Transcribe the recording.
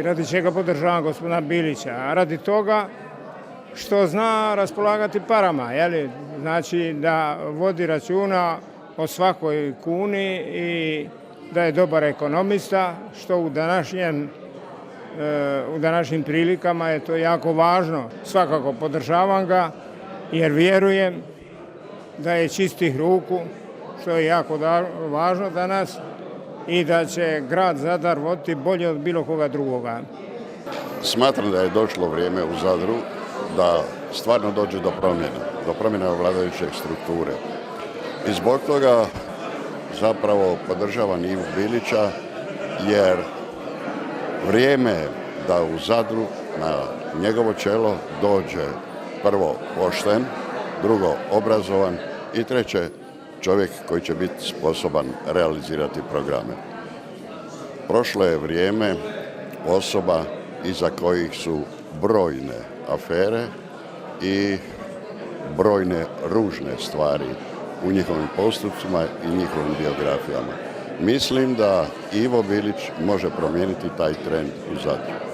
Radi čega podržavam gospodina Bilića? Radi toga što zna raspolagati parama, znači da vodi računa o svakoj kuni i da je dobar ekonomista, što u današnjim prilikama je to jako važno. Svakako podržavam ga jer vjerujem da je čistih ruku, što je jako važno danas, i da će grad Zadar voditi bolje od bilo koga drugoga. Smatram da je došlo vrijeme u Zadru da stvarno dođe do promjene vladajuće strukture. I zbog toga zapravo podržavam Ivu Bilića, jer vrijeme je da u Zadru na njegovo čelo dođe prvo pošten, drugo obrazovan i treće čovjek koji će biti sposoban realizirati programe. Prošlo je vrijeme osoba iza kojih su brojne afere i brojne ružne stvari u njihovim postupcima i njihovim biografijama. Mislim da Ivo Bilić može promijeniti taj trend u Zadru.